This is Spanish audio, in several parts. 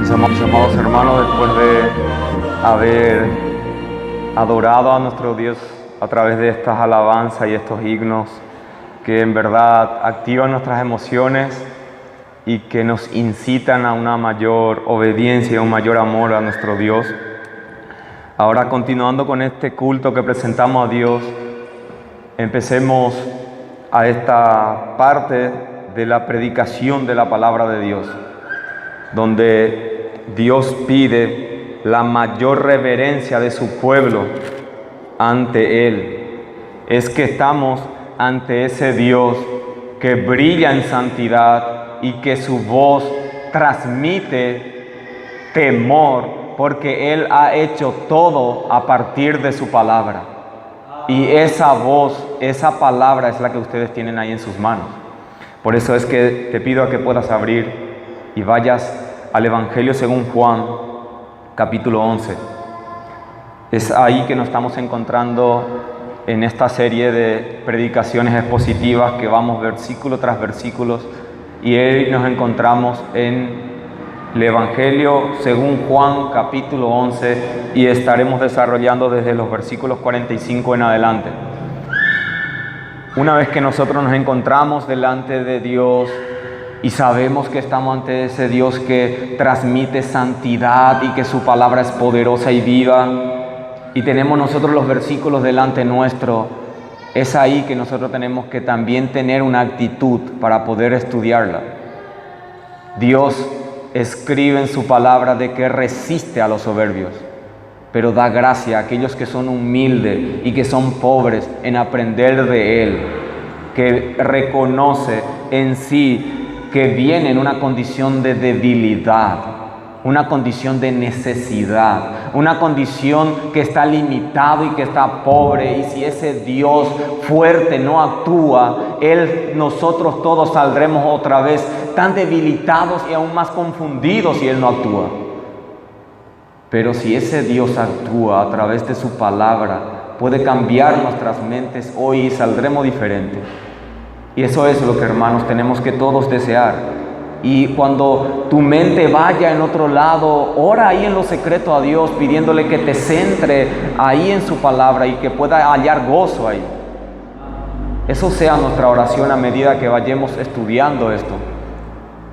Mis amados hermanos, después de haber adorado a nuestro Dios a través de estas alabanzas y estos himnos que en verdad activan nuestras emociones y que nos incitan a una mayor obediencia y a un mayor amor a nuestro Dios, ahora continuando con este culto que presentamos a Dios, empecemos a esta parte de la predicación de la palabra de Dios, donde Dios pide la mayor reverencia de su pueblo ante Él. Es que estamos ante ese Dios que brilla en santidad y que su voz transmite temor, porque Él ha hecho todo a partir de su palabra. Y esa voz, esa palabra es la que ustedes tienen ahí en sus manos. Por eso es que te pido a que puedas abrir y vayas al Evangelio según Juan, capítulo 11. Es ahí que nos estamos encontrando en esta serie de predicaciones expositivas que vamos versículo tras versículo, y hoy nos encontramos en el Evangelio según Juan, capítulo 11, y estaremos desarrollando desde los versículos 45 en adelante. Una vez que nosotros nos encontramos delante de Dios y sabemos que estamos ante ese Dios que transmite santidad y que su palabra es poderosa y viva, y tenemos nosotros los versículos delante nuestro, es ahí que nosotros tenemos que también tener una actitud para poder estudiarla. Dios escribe en su palabra de que resiste a los soberbios, pero da gracia a aquellos que son humildes y que son pobres en aprender de Él, que reconoce en sí que viene en una condición de debilidad, una condición de necesidad, una condición que está limitado y que está pobre, y si ese Dios fuerte no actúa, nosotros todos saldremos otra vez tan debilitados y aún más confundidos si Él no actúa. Pero si ese Dios actúa a través de su palabra, puede cambiar nuestras mentes hoy y saldremos diferentes. Y eso es lo que, hermanos, tenemos que todos desear. Y cuando tu mente vaya en otro lado, ora ahí en lo secreto a Dios, pidiéndole que te centre ahí en su palabra y que pueda hallar gozo ahí. Eso sea nuestra oración a medida que vayamos estudiando esto,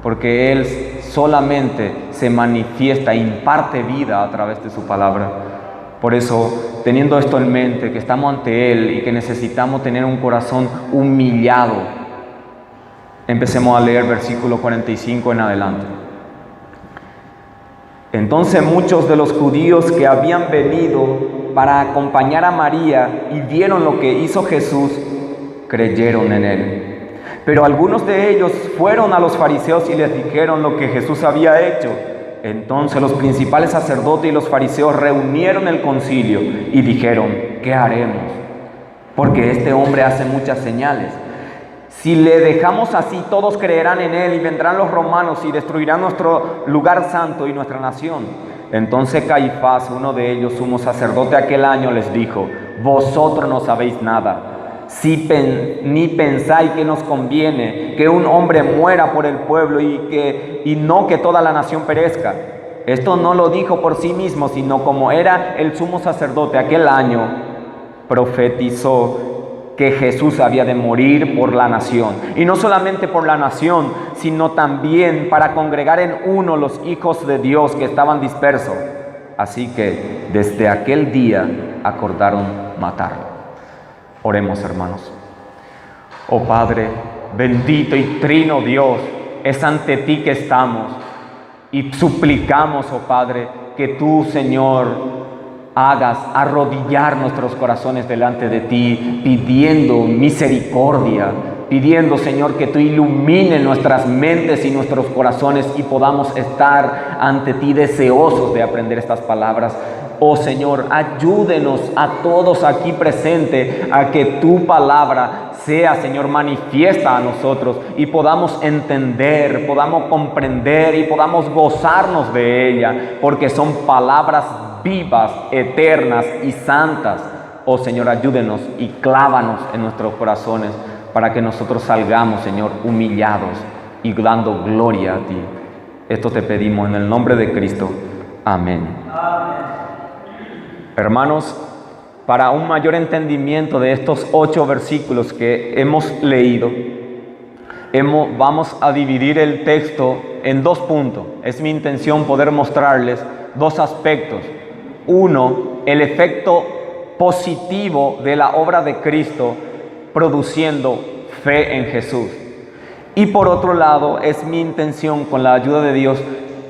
porque Él solamente se manifiesta, imparte vida a través de su palabra. Por eso, teniendo esto en mente, que estamos ante Él y que necesitamos tener un corazón humillado, empecemos a leer versículo 45 en adelante. Entonces muchos de los judíos que habían venido para acompañar a María y vieron lo que hizo Jesús, creyeron en Él. Pero algunos de ellos fueron a los fariseos y les dijeron lo que Jesús había hecho. Entonces los principales sacerdotes y los fariseos reunieron el concilio y dijeron: ¿qué haremos? Porque este hombre hace muchas señales. Si le dejamos así, todos creerán en Él y vendrán los romanos y destruirán nuestro lugar santo y nuestra nación. Entonces Caifás, uno de ellos, sumo sacerdote aquel año, les dijo: vosotros no sabéis nada, ni pensáis que nos conviene que un hombre muera por el pueblo y no que toda la nación perezca. Esto no lo dijo por sí mismo, sino como era el sumo sacerdote aquel año, profetizó que Jesús había de morir por la nación. Y no solamente por la nación, sino también para congregar en uno los hijos de Dios que estaban dispersos. Así que desde aquel día acordaron matarlo. Oremos, hermanos. Oh Padre, bendito y trino Dios, es ante ti que estamos y suplicamos, oh Padre, que tú, Señor, hagas arrodillar nuestros corazones delante de ti, pidiendo misericordia, pidiendo, Señor, que tú ilumines nuestras mentes y nuestros corazones y podamos estar ante ti deseosos de aprender estas palabras. Oh Señor, ayúdenos a todos aquí presentes a que tu palabra sea, Señor, manifiesta a nosotros y podamos entender, podamos comprender y podamos gozarnos de ella, porque son palabras vivas, eternas y santas. Oh Señor, ayúdenos y clávanos en nuestros corazones para que nosotros salgamos, Señor, humillados y dando gloria a ti. Esto te pedimos en el nombre de Cristo. Amén. Hermanos, para un mayor entendimiento de estos 8 versículos que hemos leído, vamos a dividir el texto en 2 puntos. Es mi intención poder mostrarles 2 aspectos. Uno, el efecto positivo de la obra de Cristo produciendo fe en Jesús. Y por otro lado, es mi intención, con la ayuda de Dios,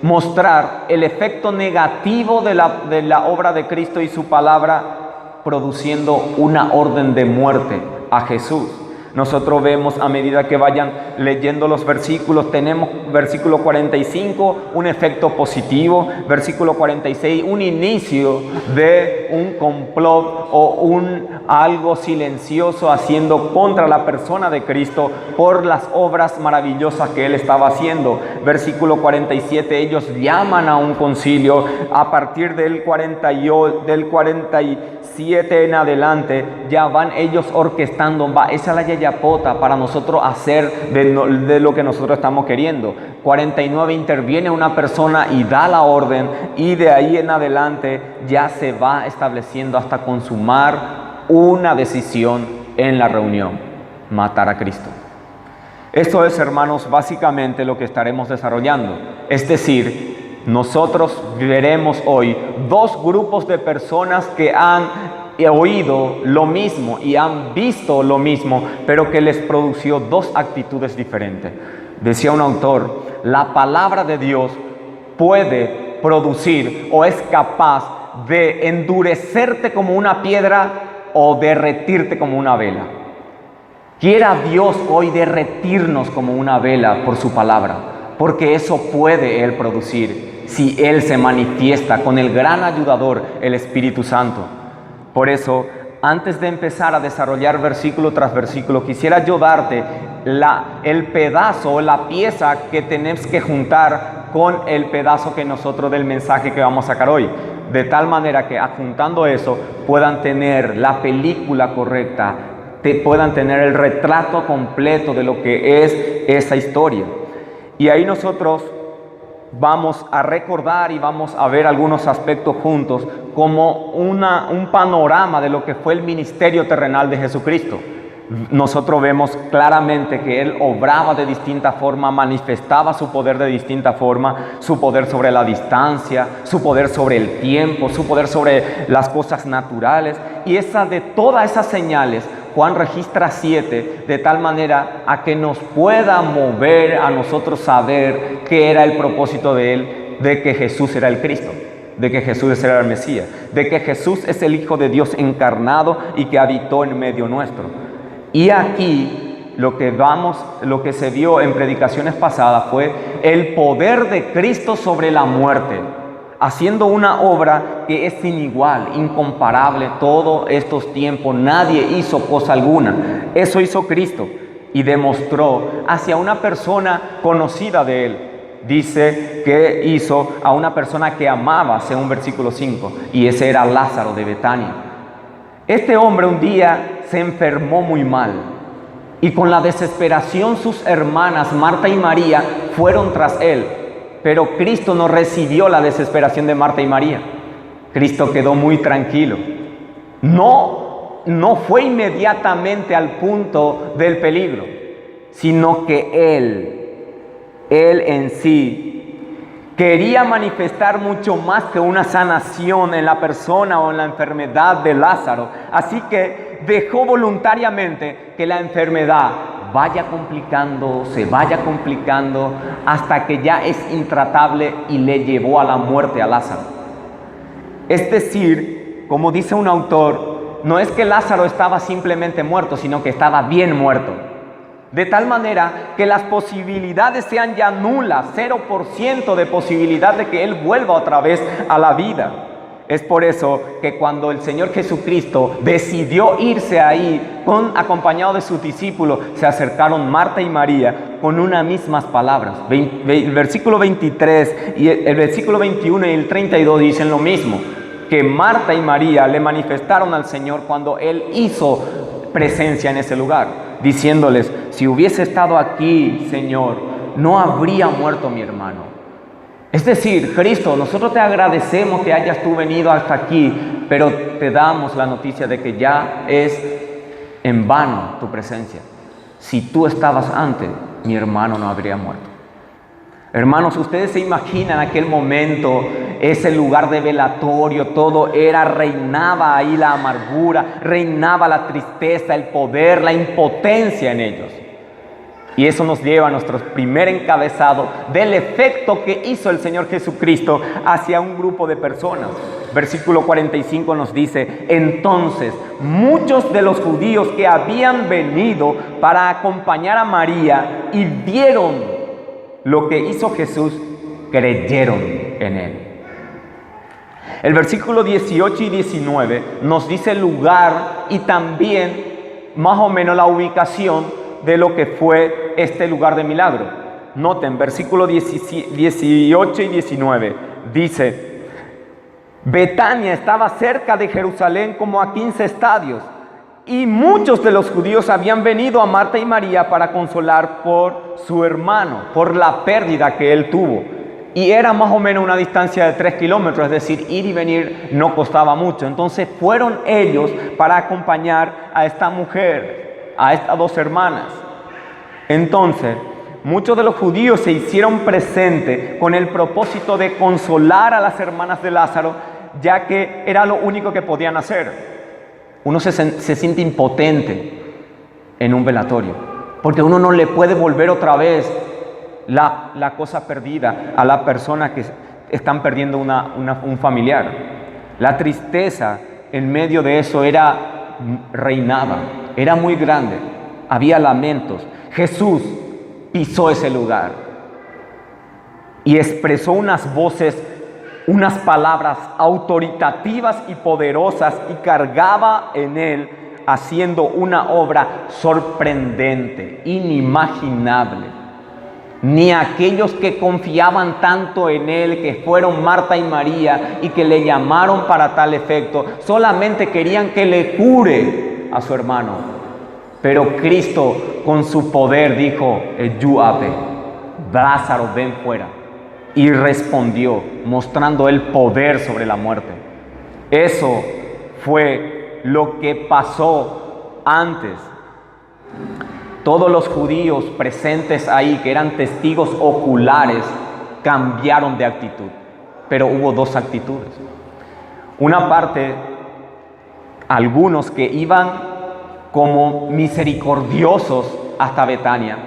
mostrar el efecto negativo de la obra de Cristo y su palabra produciendo una orden de muerte a Jesús. Nosotros vemos, a medida que vayan leyendo los versículos, tenemos versículo 45, un efecto positivo, versículo 46, un inicio de un complot o algo silencioso haciendo contra la persona de Cristo por las obras maravillosas que Él estaba haciendo. Versículo 47, ellos llaman a un concilio. A partir del 47 en adelante, ya van ellos orquestando, esa es la yayapota para nosotros hacer de lo que nosotros estamos queriendo. 49 interviene una persona y da la orden, y de ahí en adelante ya se va estableciendo hasta consumar una decisión en la reunión: matar a Cristo. Esto es, hermanos, básicamente lo que estaremos desarrollando. Es decir, nosotros veremos hoy 2 grupos de personas que han oído lo mismo y han visto lo mismo, pero que les produció 2 actitudes diferentes. Decía un autor, la palabra de Dios puede producir o es capaz de endurecerte como una piedra o derretirte como una vela. Quiera Dios hoy derretirnos como una vela por su palabra, porque eso puede Él producir si Él se manifiesta con el gran ayudador, el Espíritu Santo. Por eso, antes de empezar a desarrollar versículo tras versículo, quisiera yo darte el pedazo, la pieza que tenemos que juntar con el pedazo que nosotros del mensaje que vamos a sacar hoy. De tal manera que adjuntando eso puedan tener la película correcta, puedan tener el retrato completo de lo que es esa historia. Y ahí nosotros vamos a recordar y vamos a ver algunos aspectos juntos como un panorama de lo que fue el ministerio terrenal de Jesucristo. Nosotros vemos claramente que Él obraba de distinta forma, manifestaba su poder de distinta forma, su poder sobre la distancia, su poder sobre el tiempo, su poder sobre las cosas naturales. Y de todas esas señales, Juan registra 7, de tal manera a que nos pueda mover a nosotros saber qué era el propósito de Él, de que Jesús era el Cristo, de que Jesús era el Mesías, de que Jesús es el Hijo de Dios encarnado y que habitó en medio nuestro. Y aquí lo que se vio en predicaciones pasadas fue el poder de Cristo sobre la muerte, haciendo una obra que es sin igual, incomparable. Todos estos tiempos nadie hizo cosa alguna. Eso hizo Cristo y demostró hacia una persona conocida de Él. Dice que hizo a una persona que amaba, según versículo 5, y ese era Lázaro de Betania. Este hombre un día se enfermó muy mal y con la desesperación sus hermanas Marta y María fueron tras él, pero Cristo no recibió la desesperación de Marta y María. Cristo quedó muy tranquilo. No fue inmediatamente al punto del peligro, sino que Él en sí quería manifestar mucho más que una sanación en la persona o en la enfermedad de Lázaro. Así que dejó voluntariamente que la enfermedad se vaya complicando hasta que ya es intratable y le llevó a la muerte a Lázaro. Es decir, como dice un autor, no es que Lázaro estaba simplemente muerto, sino que estaba bien muerto. De tal manera que las posibilidades sean ya nulas, 0% de posibilidad de que Él vuelva otra vez a la vida. Es por eso que cuando el Señor Jesucristo decidió irse ahí, acompañado de sus discípulos, se acercaron Marta y María con unas mismas palabras. El versículo 23 y el versículo 21 y el 32 dicen lo mismo, que Marta y María le manifestaron al Señor cuando Él hizo presencia en ese lugar, diciéndoles: si hubiese estado aquí, Señor, no habría muerto mi hermano. Es decir, Cristo, nosotros te agradecemos que hayas tú venido hasta aquí, pero te damos la noticia de que ya es en vano tu presencia. Si tú estabas antes, mi hermano no habría muerto. Hermanos, ustedes se imaginan aquel momento, ese lugar de velatorio, reinaba ahí la amargura, reinaba la tristeza, el poder, la impotencia en ellos. Y eso nos lleva a nuestro primer encabezado del efecto que hizo el Señor Jesucristo hacia un grupo de personas. Versículo 45 nos dice: entonces muchos de los judíos que habían venido para acompañar a María y vieron lo que hizo Jesús, creyeron en él. El versículo 18 y 19 nos dice el lugar y también más o menos la ubicación de lo que fue este lugar de milagro. Noten, versículo 18 y 19, dice: Betania estaba cerca de Jerusalén como a 15 estadios, y muchos de los judíos habían venido a Marta y María para consolar por su hermano, por la pérdida que él tuvo. Y era más o menos una distancia de 3 kilómetros, es decir, ir y venir no costaba mucho. Entonces fueron ellos para acompañar a esta mujer, a estas dos hermanas. Entonces, muchos de los judíos se hicieron presentes con el propósito de consolar a las hermanas de Lázaro, ya que era lo único que podían hacer. Uno se siente impotente en un velatorio, porque uno no le puede volver otra vez la cosa perdida a la persona que están perdiendo un familiar. La tristeza en medio de eso reinaba, era muy grande, había lamentos. Jesús pisó ese lugar y expresó unas voces, unas palabras autoritativas y poderosas, y cargaba en él haciendo una obra sorprendente, inimaginable. Ni aquellos que confiaban tanto en él, que fueron Marta y María y que le llamaron para tal efecto, solamente querían que le cure a su hermano. Pero Cristo, con su poder, dijo: Eyúape, Lázaro, ven fuera. Y respondió, mostrando el poder sobre la muerte. Eso fue lo que pasó antes. Todos los judíos presentes ahí, que eran testigos oculares, cambiaron de actitud. Pero hubo dos actitudes. Una parte, algunos que iban como misericordiosos hasta Betania,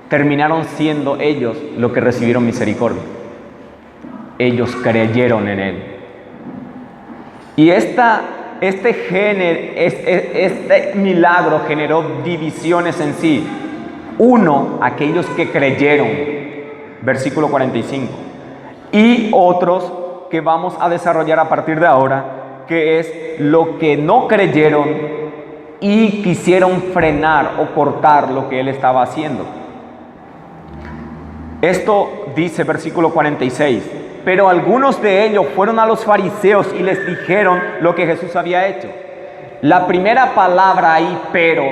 terminaron siendo ellos los que recibieron misericordia. Ellos creyeron en él. Y este milagro generó divisiones en sí. Uno, aquellos que creyeron, versículo 45, y otros que vamos a desarrollar a partir de ahora, que es lo que no creyeron y quisieron frenar o cortar lo que él estaba haciendo. Esto dice versículo 46, pero algunos de ellos fueron a los fariseos y les dijeron lo que Jesús había hecho. La primera palabra ahí, pero,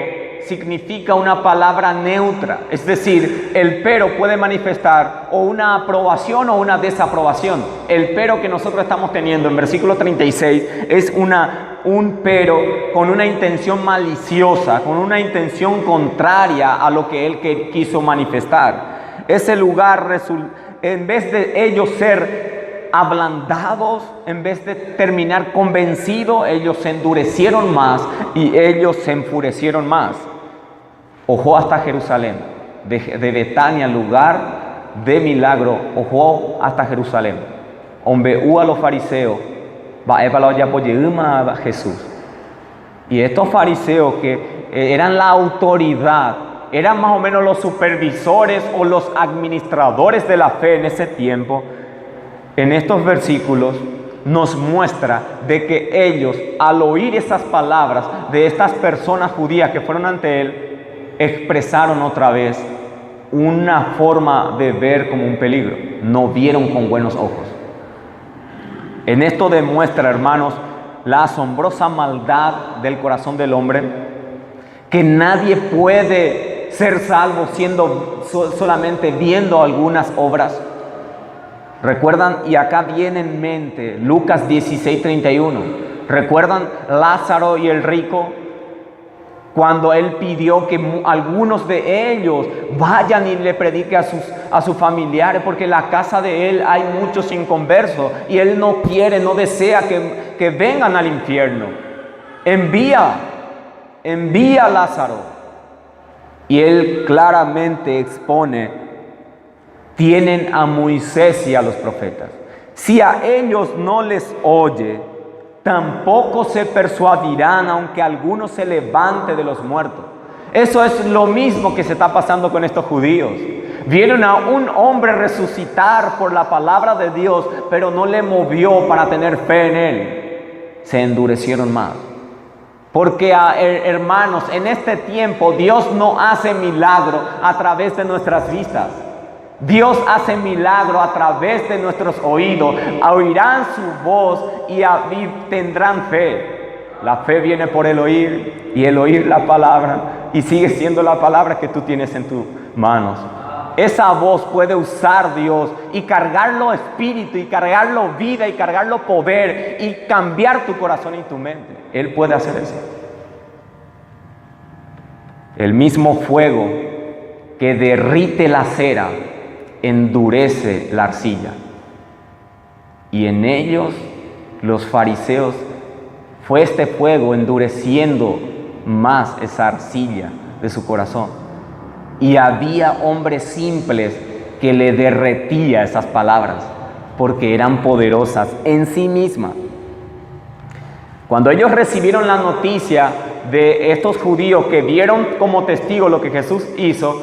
significa una palabra neutra, es decir, el pero puede manifestar o una aprobación o una desaprobación. El pero que nosotros estamos teniendo en versículo 36 es un pero con una intención maliciosa, con una intención contraria a lo que él quiso manifestar. Ese lugar, en vez de ellos ser ablandados, en vez de terminar convencidos, ellos se endurecieron más y ellos se enfurecieron más. Ojo hasta Jerusalén, de Betania, lugar de milagro, ojo hasta Jerusalén. Donde a los fariseos, va a Jesús. Y estos fariseos que eran la autoridad, eran más o menos los supervisores o los administradores de la fe en ese tiempo, en estos versículos nos muestra de que ellos, al oír esas palabras de estas personas judías que fueron ante él, expresaron otra vez una forma de ver como un peligro. No vieron con buenos ojos. En esto demuestra, hermanos, la asombrosa maldad del corazón del hombre, que nadie puede ser salvo solamente viendo algunas obras. ¿Recuerdan? Y acá viene en mente Lucas 16:31. ¿Recuerdan Lázaro y el rico? Cuando él pidió que algunos de ellos vayan y le prediquen a sus familiares, porque en la casa de él hay muchos inconversos y él no quiere, no desea que vengan al infierno. Envía a Lázaro. Y él claramente expone: tienen a Moisés y a los profetas. Si a ellos no les oye, tampoco se persuadirán, aunque alguno se levante de los muertos. Eso es lo mismo que se está pasando con estos judíos. Vieron a un hombre resucitar por la palabra de Dios, pero no le movió para tener fe en él. Se endurecieron más. Porque, hermanos, en este tiempo Dios no hace milagro a través de nuestras vistas. Dios hace milagro a través de nuestros oídos. Oirán su voz y tendrán fe. La fe viene por el oír y el oír la palabra, y sigue siendo la palabra que tú tienes en tus manos. Esa voz puede usar Dios y cargarlo espíritu, y cargarlo vida, y cargarlo poder, y cambiar tu corazón y tu mente. Él puede hacer eso. El mismo fuego que derrite la cera endurece la arcilla. Y en ellos, los fariseos, fue este fuego endureciendo más esa arcilla de su corazón. Y había hombres simples que le derretía esas palabras, porque eran poderosas en sí mismas. Cuando ellos recibieron la noticia de estos judíos que vieron como testigo lo que Jesús hizo,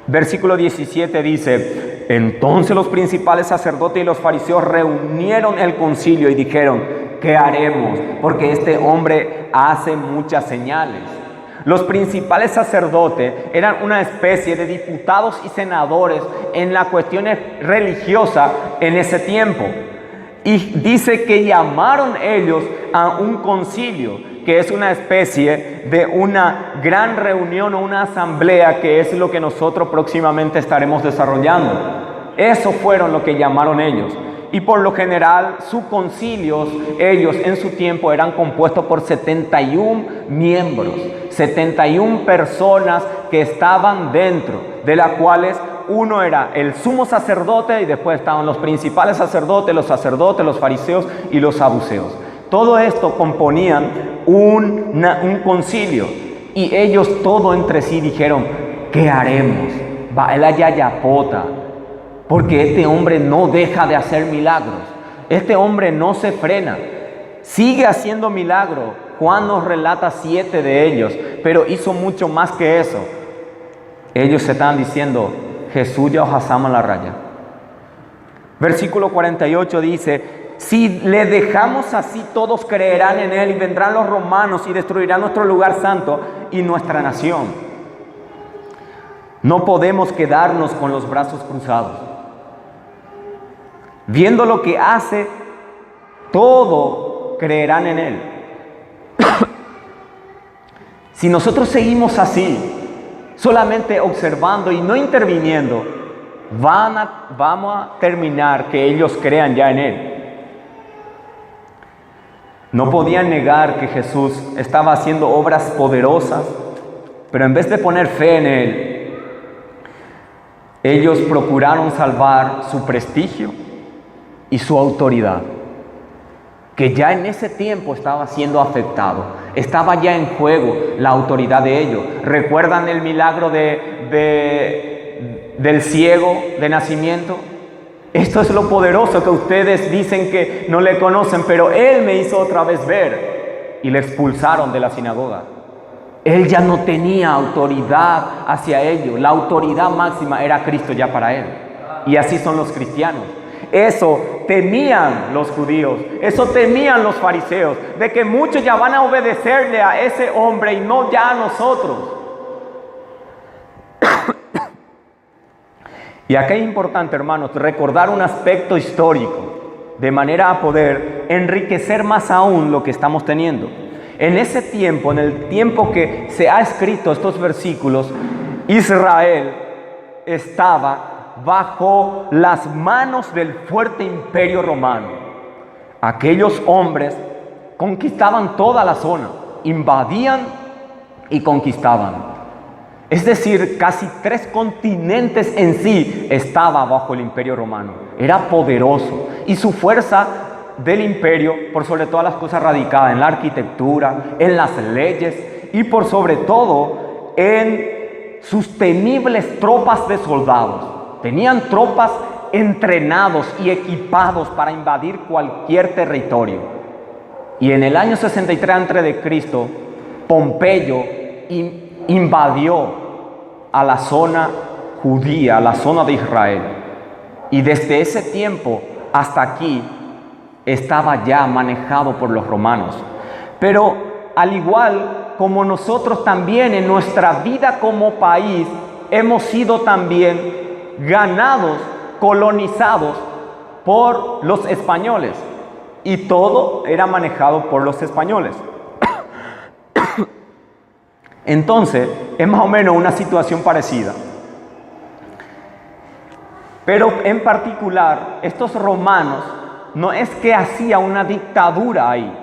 versículo 17 dice: entonces los principales sacerdotes y los fariseos reunieron el concilio y dijeron: ¿qué haremos? Porque este hombre hace muchas señales. Los principales sacerdotes eran una especie de diputados y senadores en las cuestiones religiosas en ese tiempo. Y dice que llamaron ellos a un concilio, que es una especie de una gran reunión o una asamblea, que es lo que nosotros próximamente estaremos desarrollando. Eso fueron lo que llamaron ellos. Y por lo general, sus concilios, ellos en su tiempo eran compuestos por 71 miembros, 71 personas que estaban dentro, de las cuales uno era el sumo sacerdote, y después estaban los principales sacerdotes, los fariseos y los saduceos. Todo esto componían un concilio, y ellos todo entre sí dijeron: ¿qué haremos? Va el ayayapota, porque este hombre no deja de hacer milagros. Este hombre no se frena, sigue haciendo milagros. Juan nos relata 7 de ellos, pero hizo mucho más que eso. Ellos se estaban diciendo: Jesús ya ojasama la raya. Versículo 48 dice: si le dejamos así, todos creerán en él, y vendrán los romanos y destruirán nuestro lugar santo y nuestra nación. No podemos quedarnos con los brazos cruzados. Viendo lo que hace, todo creerán en él. Si nosotros seguimos así, solamente observando y no interviniendo, vamos a terminar que ellos crean ya en él. No podían negar que Jesús estaba haciendo obras poderosas, pero en vez de poner fe en él, ellos procuraron salvar su prestigio y su autoridad, que ya en ese tiempo estaba siendo afectado. Estaba ya en juego la autoridad de ellos. ¿Recuerdan el milagro del ciego de nacimiento? Esto es lo poderoso, que ustedes dicen que no le conocen, pero él me hizo otra vez ver, y le expulsaron de la sinagoga. Él ya no tenía autoridad hacia ellos. La autoridad máxima era Cristo ya para él. Y así son los cristianos. Eso temían los judíos, eso temían los fariseos, de que muchos ya van a obedecerle a ese hombre y no ya a nosotros. Y acá es importante, hermanos, recordar un aspecto histórico, de manera a poder enriquecer más aún lo que estamos teniendo. En ese tiempo, en el tiempo que se ha escrito estos versículos, Israel estaba bajo las manos del fuerte imperio romano. Aquellos hombres conquistaban toda la zona, invadían y conquistaban. Es decir, casi 3 continentes en sí estaba bajo el imperio romano. Era poderoso y su fuerza del imperio, por sobre todas las cosas, radicada en la arquitectura, en las leyes y por sobre todo en sus temibles tropas de soldados. Tenían tropas entrenados y equipados para invadir cualquier territorio. Y en el año 63 a.C., Pompeyo invadió a la zona judía, a la zona de Israel. Y desde ese tiempo hasta aquí estaba ya manejado por los romanos. Pero al igual como nosotros también en nuestra vida como país hemos sido también ganados, colonizados por los españoles. Y todo era manejado por los españoles. Entonces, es más o menos una situación parecida. Pero en particular, estos romanos no es que hacían una dictadura ahí,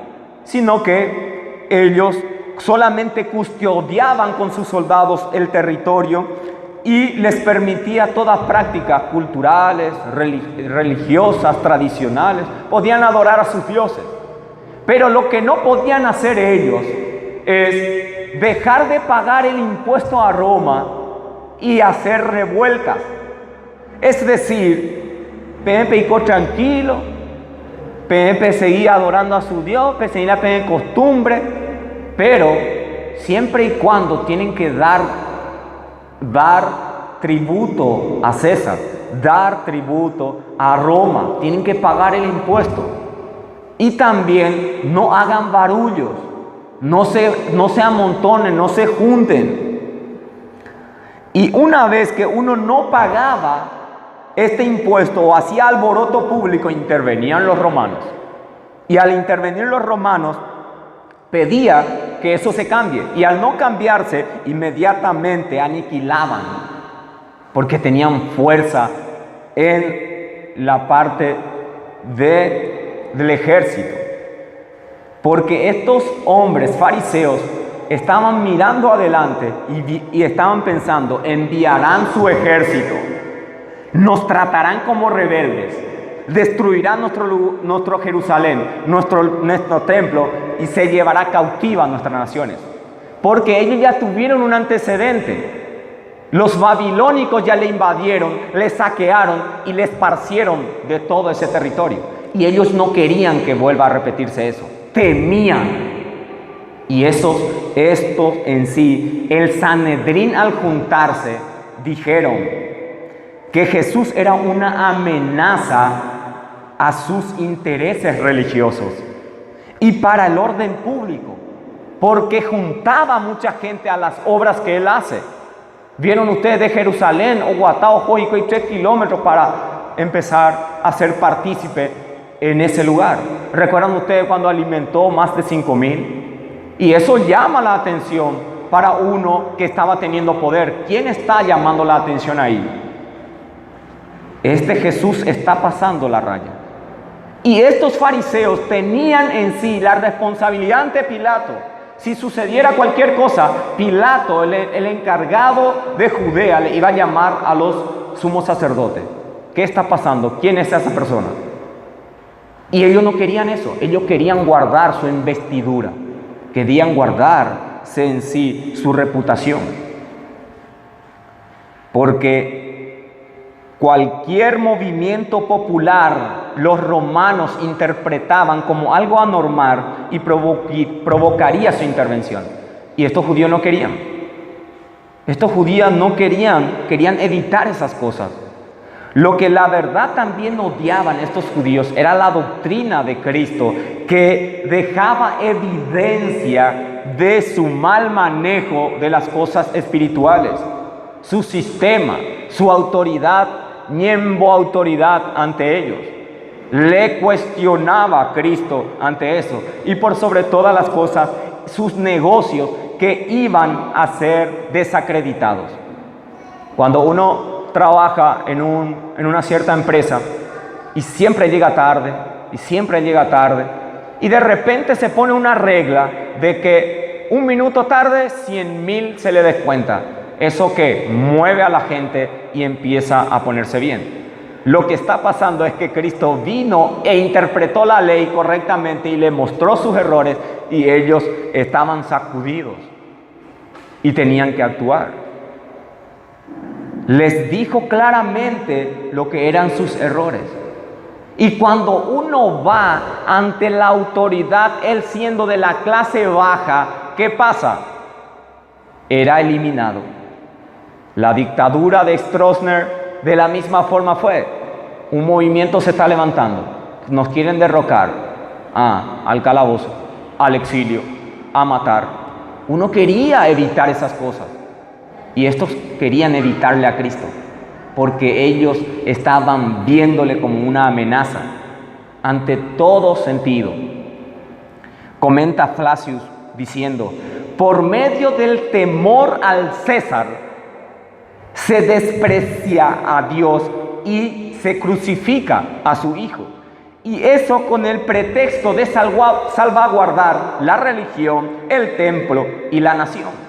sino que ellos solamente custodiaban con sus soldados el territorio y les permitía todas prácticas culturales, religiosas, tradicionales. Podían adorar a sus dioses. Pero lo que no podían hacer ellos es dejar de pagar el impuesto a Roma y hacer revueltas. Es decir, PNP ficó tranquilo, PNP seguía adorando a su Dios, seguía la costumbre, pero siempre y cuando tienen que dar tributo a César, dar tributo a Roma, tienen que pagar el impuesto. Y también no hagan barullos. No se amontonen, no se junten. Y una vez que uno no pagaba este impuesto o hacía alboroto público, intervenían los romanos. Y al intervenir los romanos, pedía que eso se cambie. Y al no cambiarse, inmediatamente aniquilaban. Porque tenían fuerza en la parte del ejército. Porque estos hombres fariseos estaban mirando adelante y estaban pensando, enviarán su ejército, nos tratarán como rebeldes, destruirán nuestro Jerusalén, nuestro templo y se llevará cautiva a nuestras naciones. Porque ellos ya tuvieron un antecedente. Los babilónicos ya le invadieron, le saquearon y le esparcieron de todo ese territorio. Y ellos no querían que vuelva a repetirse eso. Temían. Y estos en sí, el Sanedrín al juntarse, dijeron que Jesús era una amenaza a sus intereses religiosos y para el orden público, porque juntaba mucha gente a las obras que él hace. Vieron ustedes de Jerusalén o Guatao, Joico y 3 kilómetros para empezar a ser partícipe en ese lugar. ¿Recuerdan ustedes cuando alimentó más de 5,000? Y eso llama la atención para uno que estaba teniendo poder. ¿Quién está llamando la atención ahí? Este Jesús está pasando la raya. Y estos fariseos tenían en sí la responsabilidad ante Pilato. Si sucediera cualquier cosa, Pilato, el encargado de Judea, le iba a llamar a los sumos sacerdotes. ¿Qué está pasando? ¿Quién es esa persona? Y ellos no querían eso. Ellos querían guardar su investidura. Querían guardarse en sí su reputación. Porque cualquier movimiento popular los romanos interpretaban como algo anormal y provocaría su intervención. Y estos judíos no querían. Estos judíos no querían evitar esas cosas. Lo que la verdad también odiaban estos judíos era la doctrina de Cristo, que dejaba evidencia de su mal manejo de las cosas espirituales, su sistema, su autoridad, miembro autoridad ante ellos. Le cuestionaba a Cristo ante eso y por sobre todas las cosas sus negocios que iban a ser desacreditados. Cuando uno trabaja en una cierta empresa y siempre llega tarde, y siempre llega tarde, y de repente se pone una regla de que 1 minuto tarde, 100,000 se le descuenta. Eso que mueve a la gente y empieza a ponerse bien. Lo que está pasando es que Cristo vino e interpretó la ley correctamente y le mostró sus errores, y ellos estaban sacudidos y tenían que actuar. Les dijo claramente lo que eran sus errores. Y cuando uno va ante la autoridad, él siendo de la clase baja, ¿qué pasa? Era eliminado. La dictadura de Stroessner de la misma forma fue. Un movimiento se está levantando. Nos quieren derrocar. Al calabozo, al exilio, a matar. Uno quería evitar esas cosas. Y estos querían evitarle a Cristo, porque ellos estaban viéndole como una amenaza ante todo sentido. Comenta Flacius diciendo: por medio del temor al César se desprecia a Dios y se crucifica a su Hijo. Y eso con el pretexto de salvaguardar la religión, el templo y la nación.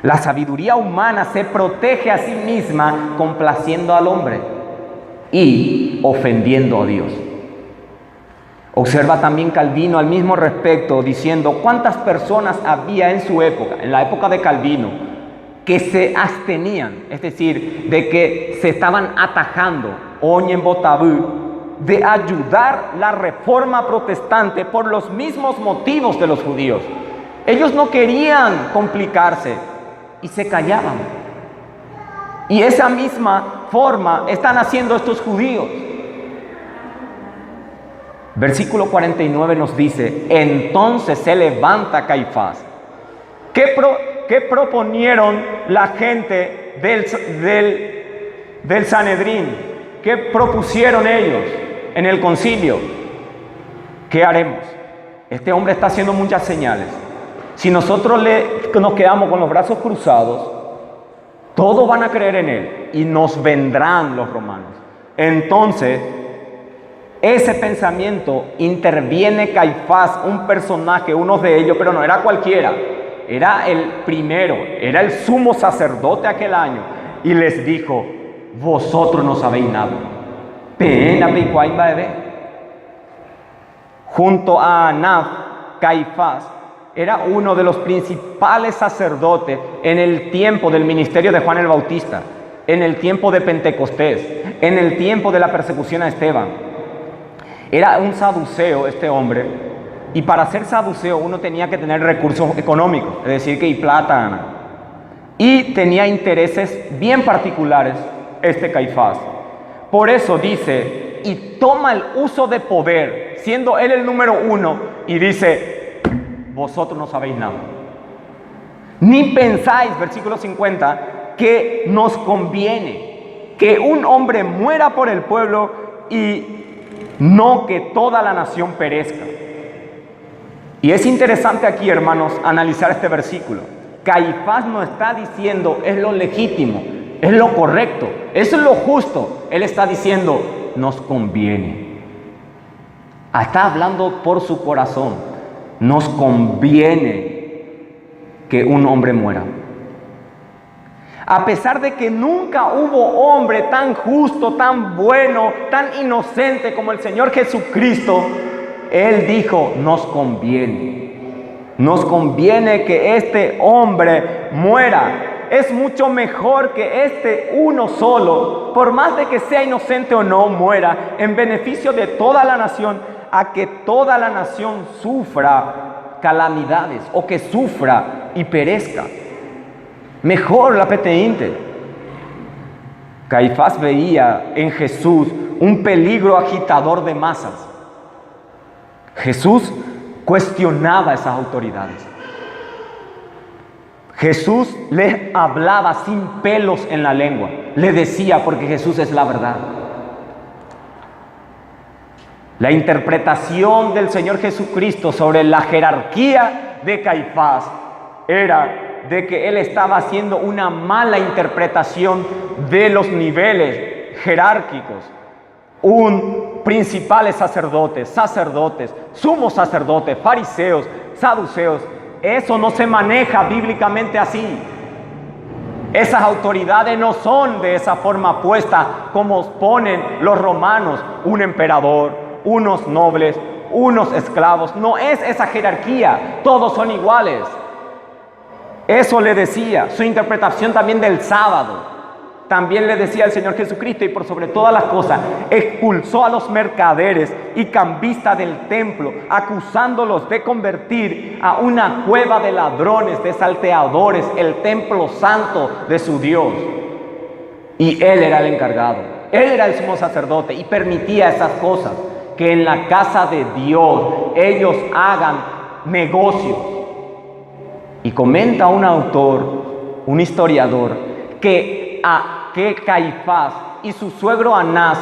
La sabiduría humana se protege a sí misma complaciendo al hombre y ofendiendo a Dios. Observa también Calvino al mismo respecto, diciendo cuántas personas había en su época, en la época de Calvino, que se abstenían, es decir, de que se estaban atajando, oñen botabú, de ayudar la reforma protestante por los mismos motivos de los judíos. Ellos no querían complicarse y se callaban. Y esa misma forma están haciendo estos judíos. Versículo 49 nos dice: entonces se levanta Caifás. ¿Qué proponieron la gente del Sanedrín? ¿Qué propusieron ellos en el concilio? ¿Qué haremos? Este hombre está haciendo muchas señales. Si nosotros nos quedamos con los brazos cruzados, todos van a creer en él y nos vendrán los romanos. Entonces, ese pensamiento interviene Caifás, un personaje, uno de ellos, pero no era cualquiera. Era el primero, era el sumo sacerdote aquel año. Y les dijo: vosotros no sabéis nada. Junto a Anás, Caifás era uno de los principales sacerdotes en el tiempo del ministerio de Juan el Bautista, en el tiempo de Pentecostés, en el tiempo de la persecución a Esteban. Era un saduceo este hombre, y para ser saduceo uno tenía que tener recursos económicos, es decir, que y plata, y tenía intereses bien particulares este Caifás. Por eso dice, y toma el uso de poder, siendo él el número 1, y dice: vosotros no sabéis nada. Ni pensáis, versículo 50, que nos conviene que un hombre muera por el pueblo y no que toda la nación perezca. Y es interesante aquí, hermanos, analizar este versículo. Caifás no está diciendo es lo legítimo, es lo correcto, eso es lo justo. Él está diciendo nos conviene. Está hablando por su corazón. Nos conviene que un hombre muera. A pesar de que nunca hubo hombre tan justo, tan bueno, tan inocente como el Señor Jesucristo, Él dijo, nos conviene. Nos conviene que este hombre muera. Es mucho mejor que este uno solo, por más de que sea inocente o no, muera en beneficio de toda la nación, a que toda la nación sufra calamidades o que sufra y perezca. Mejor la peteinte. Caifás veía en Jesús un peligro agitador de masas. Jesús cuestionaba esas autoridades. Jesús le hablaba sin pelos en la lengua. Le decía, porque Jesús es la verdad. La interpretación del Señor Jesucristo sobre la jerarquía de Caifás era de que él estaba haciendo una mala interpretación de los niveles jerárquicos. Principales sacerdotes, sumos sacerdotes, fariseos, saduceos. Eso no se maneja bíblicamente así. Esas autoridades no son de esa forma puesta como ponen los romanos, un emperador, unos nobles, unos esclavos. No es esa jerarquía, todos son iguales. Eso le decía, su interpretación también del sábado. También le decía el Señor Jesucristo, y por sobre todas las cosas, expulsó a los mercaderes y cambistas del templo, acusándolos de convertir a una cueva de ladrones, de salteadores, el templo santo de su Dios. Y él era el encargado, él era el sumo sacerdote y permitía esas cosas, que en la casa de Dios ellos hagan negocios. Y comenta un autor, un historiador, que Caifás y su suegro Anás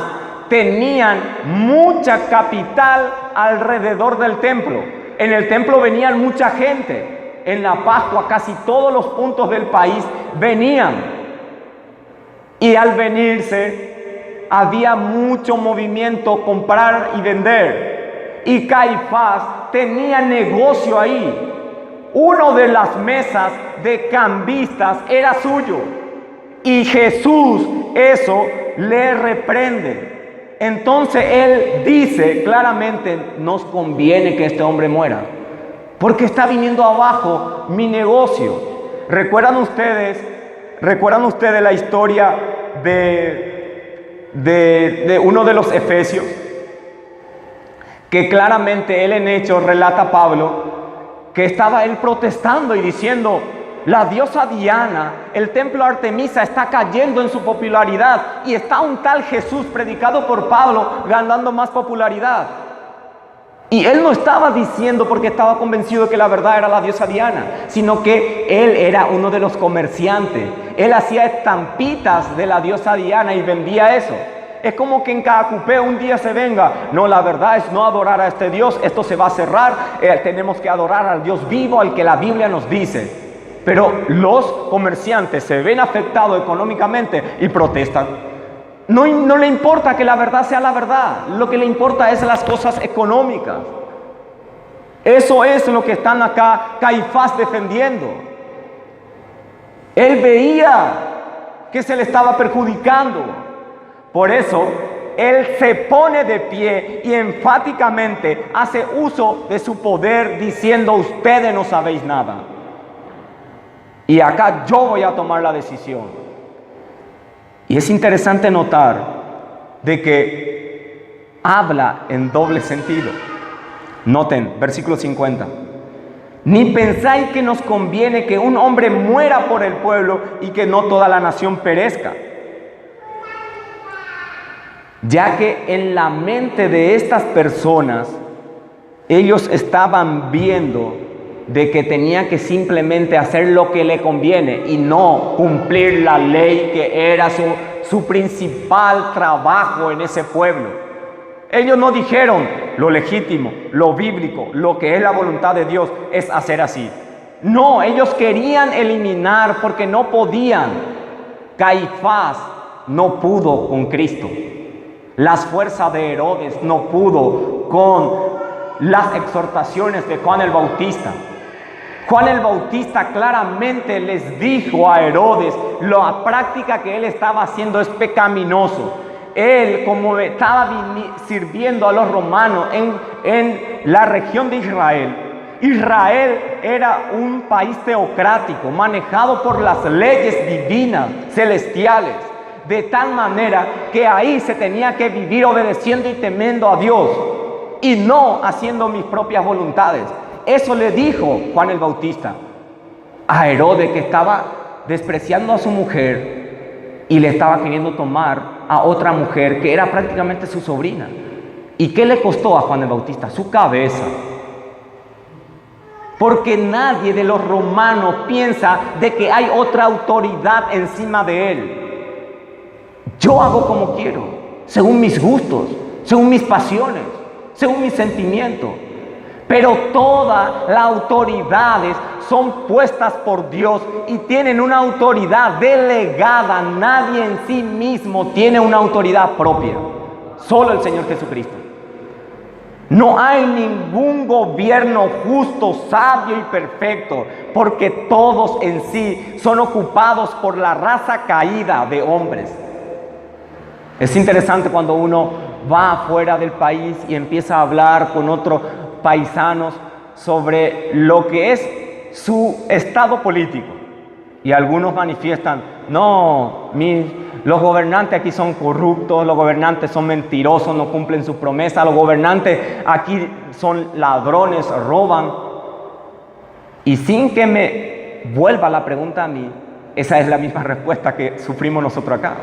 tenían mucha capital alrededor del templo. En el templo venían mucha gente. En la Pascua casi todos los puntos del país venían. Y al venirse había mucho movimiento, comprar y vender. Y Caifás tenía negocio ahí. Uno de las mesas de cambistas era suyo. Y Jesús eso le reprende. Entonces él dice claramente, nos conviene que este hombre muera, porque está viniendo abajo mi negocio. ¿Recuerdan ustedes la historia de uno de los efesios? Que claramente él en Hechos relata a Pablo que estaba él protestando y diciendo: la diosa Diana, el templo Artemisa está cayendo en su popularidad, y está un tal Jesús predicado por Pablo ganando más popularidad. Y él no estaba diciendo porque estaba convencido de que la verdad era la diosa Diana, sino que él era uno de los comerciantes. Él hacía estampitas de la diosa Diana y vendía eso. Es como que en cada cupé un día se venga: no, la verdad es no adorar a este Dios, esto se va a cerrar, tenemos que adorar al Dios vivo, al que la Biblia nos dice. Pero los comerciantes se ven afectados económicamente y protestan. No le importa que la verdad sea la verdad, lo que le importa es las cosas económicas. Eso es lo que están acá Caifás defendiendo. Él veía que se le estaba perjudicando. Por eso él se pone de pie y enfáticamente hace uso de su poder diciendo: ustedes no sabéis nada. Y acá yo voy a tomar la decisión. Y es interesante notar de que habla en doble sentido. Noten, versículo 50. Ni pensáis que nos conviene que un hombre muera por el pueblo y que no toda la nación perezca. Ya que en la mente de estas personas, ellos estaban viendo de que tenía que simplemente hacer lo que le conviene y no cumplir la ley, que era su principal trabajo en ese pueblo. Ellos no dijeron: lo legítimo, lo bíblico, lo que es la voluntad de Dios es hacer así. No, ellos querían eliminar porque no podían. Caifás no pudo con Cristo. Las fuerzas de Herodes no pudo con las exhortaciones de Juan el Bautista. Juan el Bautista claramente les dijo a Herodes: la práctica que él estaba haciendo es pecaminoso. Él, como estaba sirviendo a los romanos en la región de Israel, Israel era un país teocrático, manejado por las leyes divinas, celestiales, de tal manera que ahí se tenía que vivir obedeciendo y temiendo a Dios, y no haciendo mis propias voluntades. Eso le dijo Juan el Bautista a Herodes, que estaba despreciando a su mujer y le estaba queriendo tomar a otra mujer que era prácticamente su sobrina. ¿Y qué le costó a Juan el Bautista? Su cabeza. Porque nadie de los romanos piensa de que hay otra autoridad encima de él. Yo hago como quiero, según mis gustos, según mis pasiones, según mis sentimientos. Pero todas las autoridades son puestas por Dios y tienen una autoridad delegada. Nadie en sí mismo tiene una autoridad propia, solo el Señor Jesucristo. No hay ningún gobierno justo, sabio y perfecto, porque todos en sí son ocupados por la raza caída de hombres. Es interesante cuando uno va afuera del país y empieza a hablar con otros paisanos sobre lo que es su estado político. Y algunos manifiestan, no, los gobernantes aquí son corruptos, los gobernantes son mentirosos, no cumplen sus promesas, los gobernantes aquí son ladrones, roban. Y sin que me vuelva la pregunta a mí, esa es la misma respuesta que sufrimos nosotros acá.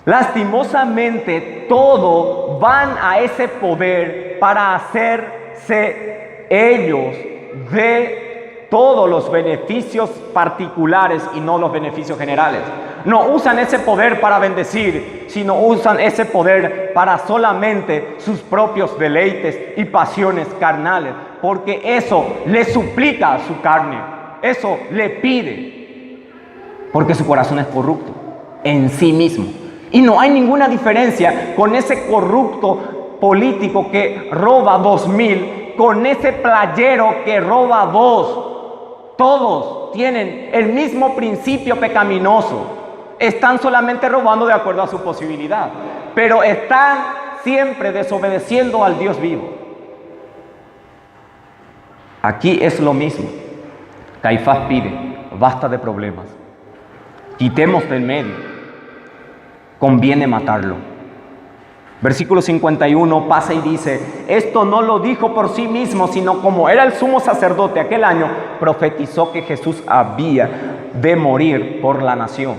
Lastimosamente, todos van a ese poder para hacerse ellos de todos los beneficios particulares y no los beneficios generales. No usan ese poder para bendecir, sino usan ese poder para solamente sus propios deleites y pasiones carnales, porque eso le suplica a su carne, eso le pide, porque su corazón es corrupto en sí mismo. Y no hay ninguna diferencia con ese corrupto político que roba 2,000, con ese playero que roba 2. Todos tienen el mismo principio pecaminoso. Están solamente robando de acuerdo a su posibilidad, pero están siempre desobedeciendo al Dios vivo. Aquí es lo mismo. Caifás pide, basta de problemas, quitemos del medio. Conviene matarlo. Versículo 51 pasa y dice, esto no lo dijo por sí mismo, sino como era el sumo sacerdote aquel año, profetizó que Jesús había de morir por la nación.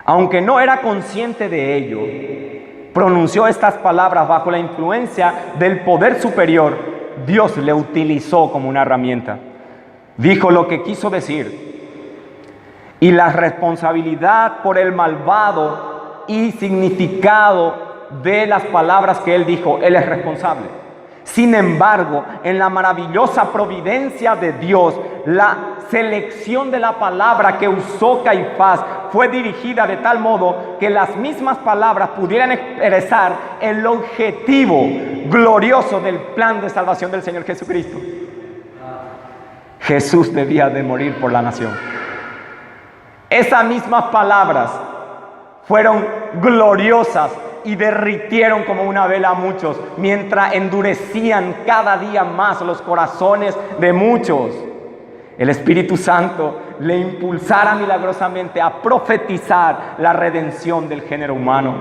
Aunque no era consciente de ello, pronunció estas palabras bajo la influencia del poder superior. Dios le utilizó como una herramienta. Dijo lo que quiso decir. Y la responsabilidad por el malvado y significado de las palabras que él dijo, él es responsable. Sin embargo, en la maravillosa providencia de Dios, la selección de la palabra que usó Caifás fue dirigida de tal modo que las mismas palabras pudieran expresar el objetivo glorioso del plan de salvación del Señor Jesucristo. Jesús debía de morir por la nación. Esas mismas palabras fueron gloriosas y derritieron como una vela a muchos, mientras endurecían cada día más los corazones de muchos. El Espíritu Santo le impulsara milagrosamente a profetizar la redención del género humano.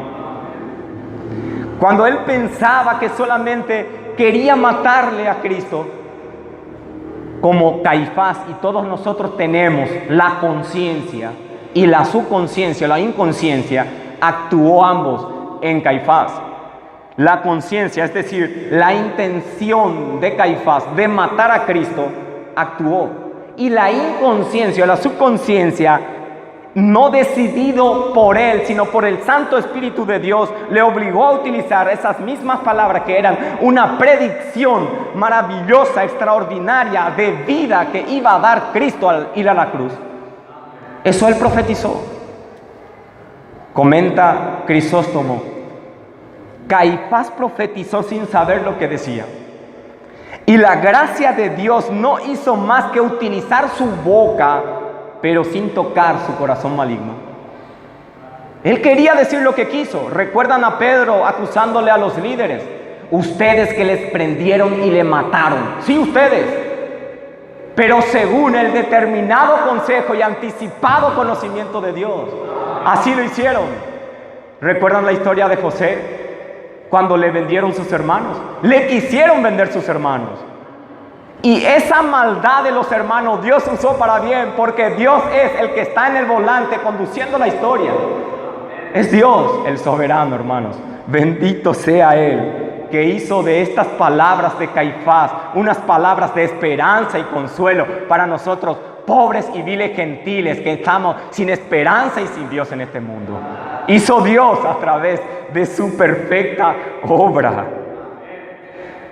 Cuando él pensaba que solamente quería matarle a Cristo, como Caifás y todos nosotros tenemos la conciencia y la subconsciencia, la inconsciencia, actuó ambos en Caifás. La conciencia, es decir, la intención de Caifás de matar a Cristo, actuó. Y la inconsciencia, la subconsciencia, no decidido por él, sino por el Santo Espíritu de Dios, le obligó a utilizar esas mismas palabras que eran una predicción maravillosa, extraordinaria, de vida que iba a dar Cristo al ir a la cruz. Eso él profetizó. Comenta Crisóstomo, Caifás profetizó sin saber lo que decía. Y la gracia de Dios no hizo más que utilizar su boca, pero sin tocar su corazón maligno. Él quería decir lo que quiso. Recuerdan a Pedro acusándole a los líderes. Ustedes que les prendieron y le mataron. Sí, ustedes. Pero según el determinado consejo y anticipado conocimiento de Dios. Así lo hicieron. ¿Recuerdan la historia de José? Cuando le vendieron sus hermanos. Le quisieron vender sus hermanos. Y esa maldad de los hermanos Dios usó para bien, porque Dios es el que está en el volante conduciendo la historia. Es Dios el soberano, hermanos. Bendito sea Él, que hizo de estas palabras de Caifás unas palabras de esperanza y consuelo para nosotros, pobres y viles gentiles, que estamos sin esperanza y sin Dios en este mundo. Hizo Dios a través de su perfecta obra.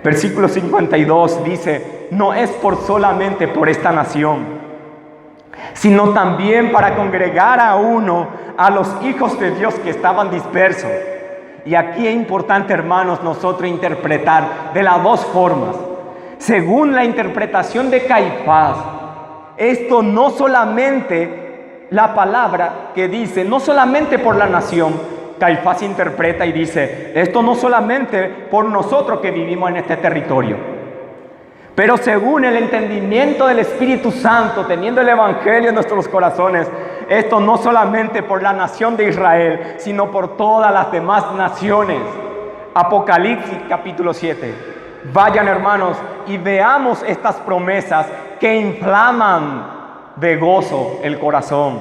Versículo 52 dice, no es solamente por esta nación, sino también para congregar a uno a los hijos de Dios que estaban dispersos. Y aquí es importante, hermanos, nosotros interpretar de las dos formas. Según la interpretación de Caifás, esto no solamente, la palabra que dice, no solamente por la nación, Caifás interpreta y dice, esto no solamente por nosotros que vivimos en este territorio, pero según el entendimiento del Espíritu Santo, teniendo el Evangelio en nuestros corazones, esto no solamente por la nación de Israel, sino por todas las demás naciones. Apocalipsis capítulo 7. Vayan, hermanos, y veamos estas promesas que inflaman de gozo el corazón.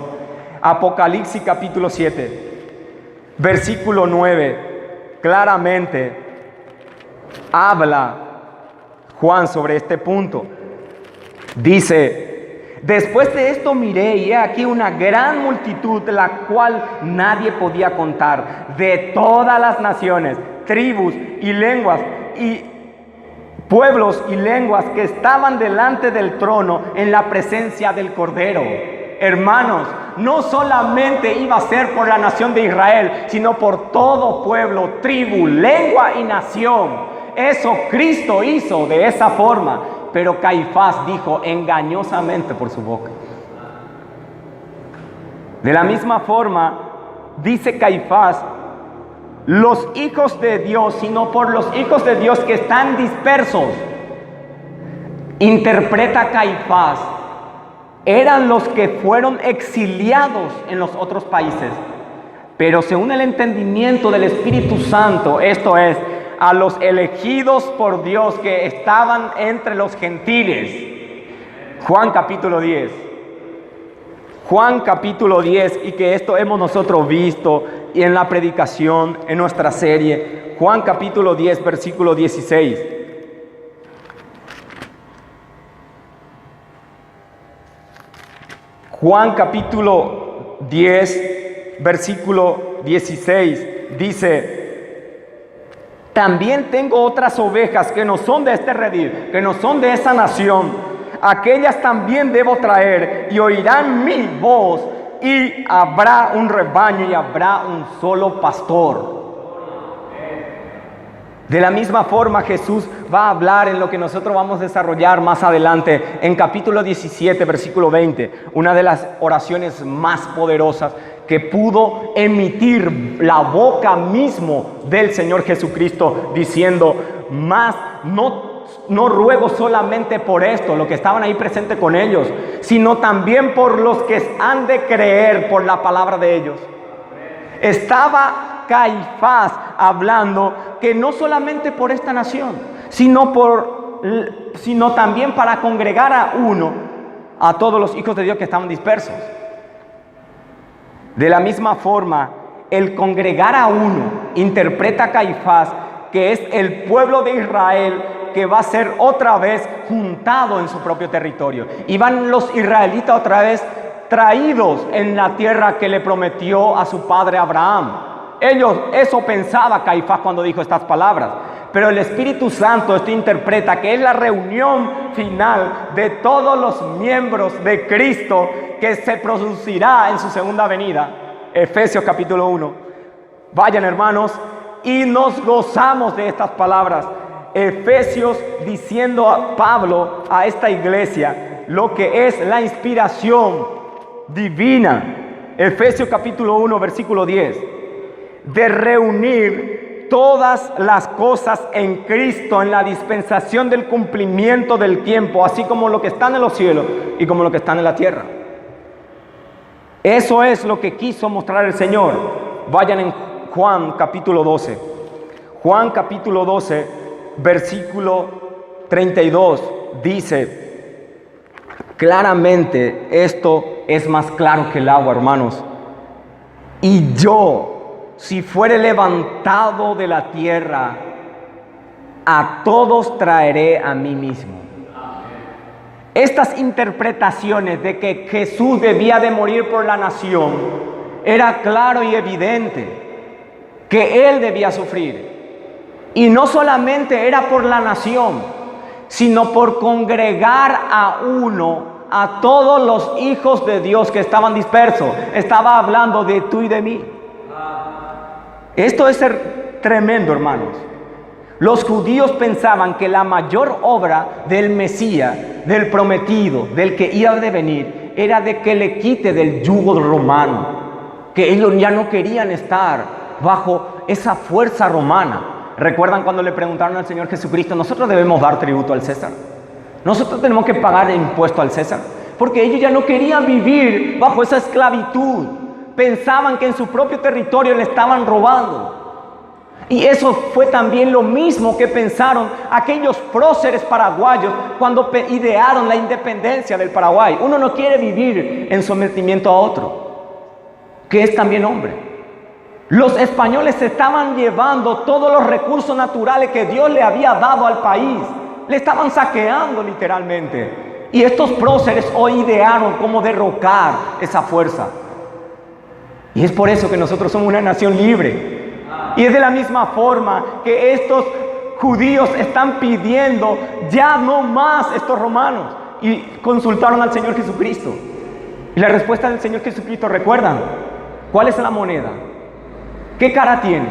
Apocalipsis capítulo 7, versículo 9, claramente habla Juan sobre este punto. Dice, después de esto miré y he aquí una gran multitud, la cual nadie podía contar, de todas las naciones, tribus y lenguas y pueblos y lenguas que estaban delante del trono en la presencia del Cordero. Hermanos, no solamente iba a ser por la nación de Israel, sino por todo pueblo, tribu, lengua y nación. Eso Cristo hizo de esa forma, pero Caifás dijo engañosamente por su boca. De la misma forma, dice Caifás, los hijos de Dios, sino por los hijos de Dios que están dispersos. Interpreta Caifás, eran los que fueron exiliados en los otros países, pero según el entendimiento del Espíritu Santo, esto es, a los elegidos por Dios que estaban entre los gentiles. Juan capítulo 10. Juan capítulo 10, y que esto hemos nosotros visto y en la predicación, en nuestra serie. Juan capítulo 10, versículo 16. Juan capítulo 10, versículo 16, dice, también tengo otras ovejas que no son de este redil, que no son de esa nación. Aquellas también debo traer y oirán mi voz, y habrá un rebaño y habrá un solo pastor. De la misma forma, Jesús va a hablar en lo que nosotros vamos a desarrollar más adelante, en capítulo 17, versículo 20, una de las oraciones más poderosas que pudo emitir la boca mismo del Señor Jesucristo, diciendo, más no ruego solamente por esto, los que estaban ahí presentes con ellos, sino también por los que han de creer por la palabra de ellos. Estaba Caifás hablando que no solamente por esta nación, sino también para congregar a todos los hijos de Dios que estaban dispersos. De la misma forma, el congregar a uno, interpreta Caifás, que es el pueblo de Israel que va a ser otra vez juntado en su propio territorio. Y van los israelitas otra vez traídos en la tierra que le prometió a su padre Abraham. Eso pensaba Caifás cuando dijo estas palabras. Pero el Espíritu Santo esto interpreta que es la reunión final de todos los miembros de Cristo que se producirá en su segunda venida. Efesios capítulo 1. Vayan, hermanos, y nos gozamos de estas palabras. Efesios diciendo a Pablo, a esta iglesia, lo que es la inspiración divina. Efesios capítulo 1, versículo 10. De reunir todas las cosas en Cristo en la dispensación del cumplimiento del tiempo, así como lo que están en los cielos y como lo que están en la tierra. Eso es lo que quiso mostrar el Señor. Vayan en Juan capítulo 12. Juan capítulo 12, versículo 32, dice claramente, esto es más claro que el agua, hermanos. Y yo, si fuere levantado de la tierra, a todos traeré a mí mismo. Estas interpretaciones de que Jesús debía de morir por la nación, era claro y evidente que Él debía sufrir. Y no solamente era por la nación, sino por congregar a todos los hijos de Dios que estaban dispersos. Estaba hablando de tú y de mí. Esto es tremendo, hermanos. Los judíos pensaban que la mayor obra del Mesías, del prometido, del que iba a venir, era de que le quite del yugo romano, que ellos ya no querían estar bajo esa fuerza romana. ¿Recuerdan cuando le preguntaron al Señor Jesucristo, nosotros debemos dar tributo al César? Nosotros tenemos que pagar impuesto al César, porque ellos ya no querían vivir bajo esa esclavitud. Pensaban que en su propio territorio le estaban robando. Y eso fue también lo mismo que pensaron aquellos próceres paraguayos cuando idearon la independencia del Paraguay. Uno no quiere vivir en sometimiento a otro, que es también hombre. Los españoles se estaban llevando todos los recursos naturales que Dios le había dado al país. Le estaban saqueando literalmente. Y estos próceres hoy idearon cómo derrocar esa fuerza. Y es por eso que nosotros somos una nación libre. Y es de la misma forma que estos judíos están pidiendo ya no más estos romanos. Y consultaron al Señor Jesucristo. Y la respuesta del Señor Jesucristo, ¿recuerdan? ¿Cuál es la moneda? ¿Qué cara tiene?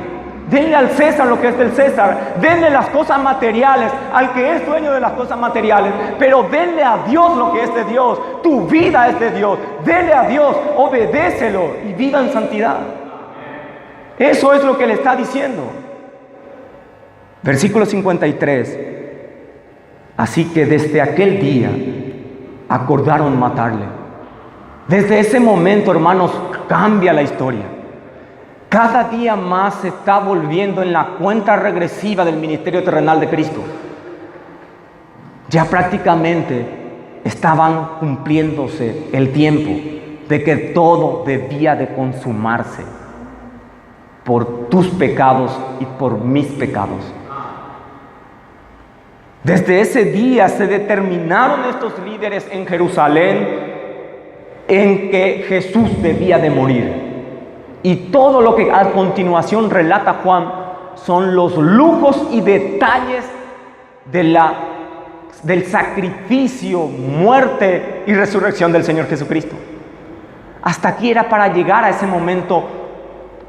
Denle al César lo que es del César. Denle las cosas materiales al que es dueño de las cosas materiales. Pero denle a Dios lo que es de Dios. Tu vida es de Dios. Denle a Dios, obedécelo y viva en santidad. Eso es lo que le está diciendo. Versículo 53. Así que desde aquel día acordaron matarle. Desde ese momento, hermanos, cambia la historia. Cada día más se está volviendo en la cuenta regresiva del ministerio terrenal de Cristo. Ya prácticamente estaban cumpliéndose el tiempo de que todo debía de consumarse por tus pecados y por mis pecados. Desde ese día se determinaron estos líderes en Jerusalén en que Jesús debía de morir. Y todo lo que a continuación relata Juan son los lujos y detalles del sacrificio, muerte y resurrección del Señor Jesucristo. Hasta aquí era para llegar a ese momento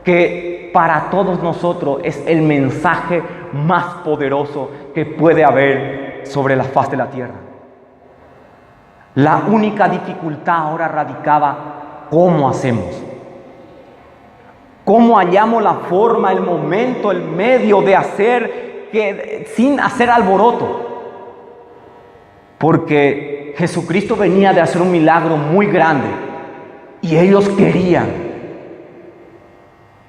que para todos nosotros es el mensaje más poderoso que puede haber sobre la faz de la tierra. La única dificultad ahora radicaba ¿cómo hacemos? ¿Cómo hallamos la forma, el momento, el medio de hacer sin hacer alboroto? Porque Jesucristo venía de hacer un milagro muy grande y ellos querían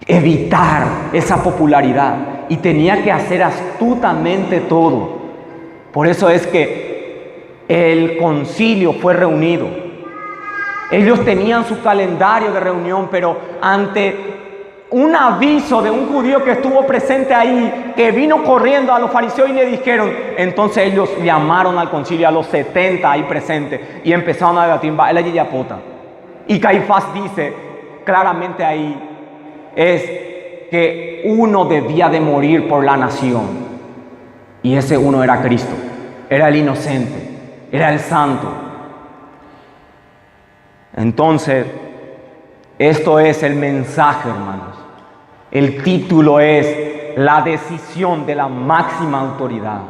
evitar esa popularidad y tenía que hacer astutamente todo. Por eso es que el concilio fue reunido. Ellos tenían su calendario de reunión, pero ante un aviso de un judío que estuvo presente ahí, que vino corriendo a los fariseos y le dijeron, entonces ellos llamaron al concilio a los 70 ahí presentes y empezaron a debatir, va, él allí ya pota. Y Caifás dice claramente ahí, es que uno debía de morir por la nación. Y ese uno era Cristo, era el inocente, era el santo. Entonces, esto es el mensaje, hermanos. El título es la decisión de la máxima autoridad.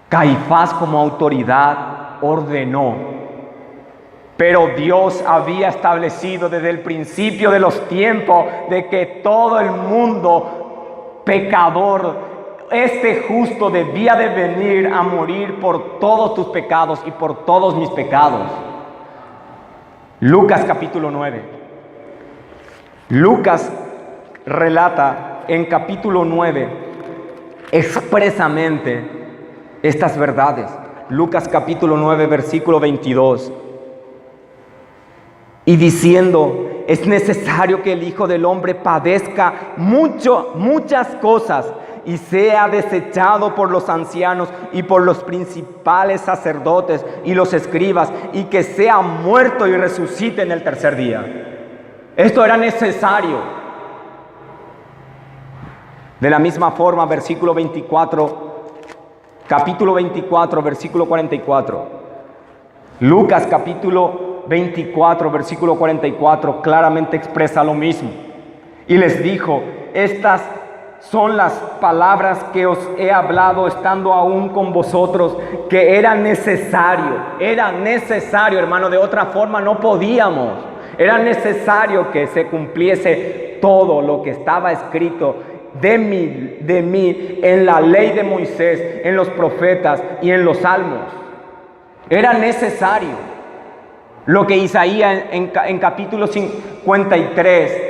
Caifás como autoridad ordenó, pero Dios había establecido desde el principio de los tiempos de que todo el mundo pecador, este justo debía de venir a morir por todos tus pecados y por todos mis pecados. Lucas capítulo 9. Lucas relata en capítulo 9 expresamente estas verdades. Lucas capítulo 9 versículo 22. Y diciendo, es necesario que el Hijo del Hombre padezca muchas cosas y sea desechado por los ancianos y por los principales sacerdotes y los escribas, y que sea muerto y resucite en el tercer día. Esto era necesario. De la misma forma, versículo 24, capítulo 24, versículo 44. Lucas capítulo 24, versículo 44, claramente expresa lo mismo. Y les dijo: estas son las palabras que os he hablado estando aún con vosotros, que era necesario, hermano, de otra forma no podíamos. Era necesario que se cumpliese todo lo que estaba escrito de mí en la ley de Moisés, en los profetas y en los salmos. Era necesario lo que Isaías en capítulo 53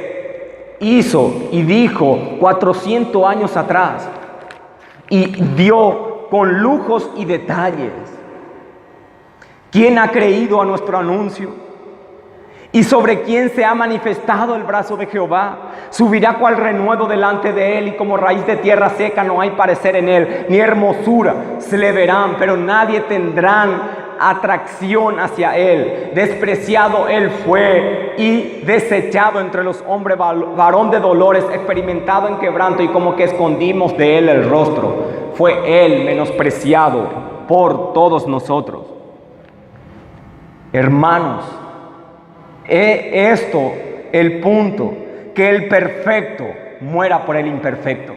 hizo y dijo 400 años atrás, y dio con lujos y detalles. ¿Quién ha creído a nuestro anuncio? ¿Y sobre quién se ha manifestado el brazo de Jehová? Subirá cual renuevo delante de él, y como raíz de tierra seca no hay parecer en él, ni hermosura se le verán, pero nadie tendrán atracción hacia él. Despreciado él fue y desechado entre los hombres, varón de dolores, experimentado en quebranto, y como que escondimos de él el rostro. Fue él menospreciado por todos nosotros. Hermanos, es esto el punto: que el perfecto muera por el imperfecto,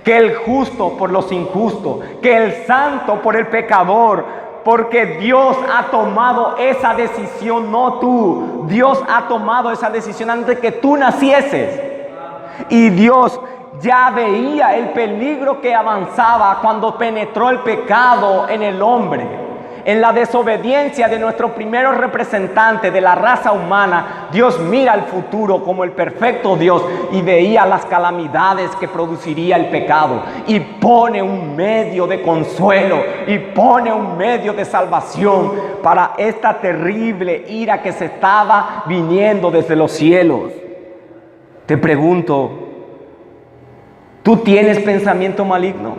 que el justo por los injustos, que el santo por el pecador, porque Dios ha tomado esa decisión, no tú. Dios ha tomado esa decisión antes de que tú nacieses, y Dios ya veía el peligro que avanzaba cuando penetró el pecado en el hombre. En la desobediencia de nuestro primer representante de la raza humana, Dios mira el futuro como el perfecto Dios y veía las calamidades que produciría el pecado, y pone un medio de consuelo y pone un medio de salvación para esta terrible ira que se estaba viniendo desde los cielos. Te pregunto, ¿tú tienes pensamiento maligno?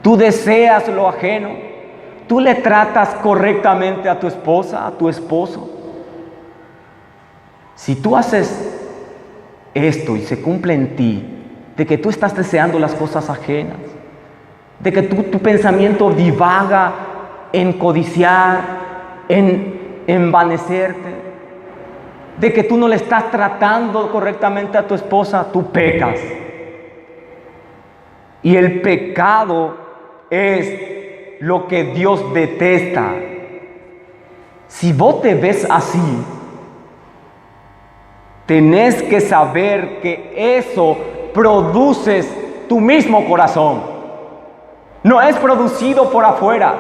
¿Tú deseas lo ajeno? ¿Tú le tratas correctamente a tu esposa, a tu esposo? Si tú haces esto y se cumple en ti, de que tú estás deseando las cosas ajenas, de que tu pensamiento divaga en codiciar, en envanecerte, de que tú no le estás tratando correctamente a tu esposa, tú pecas. Y el pecado es lo que Dios detesta. Si vos te ves así, tenés que saber que eso produces tu mismo corazón. No es producido por afuera.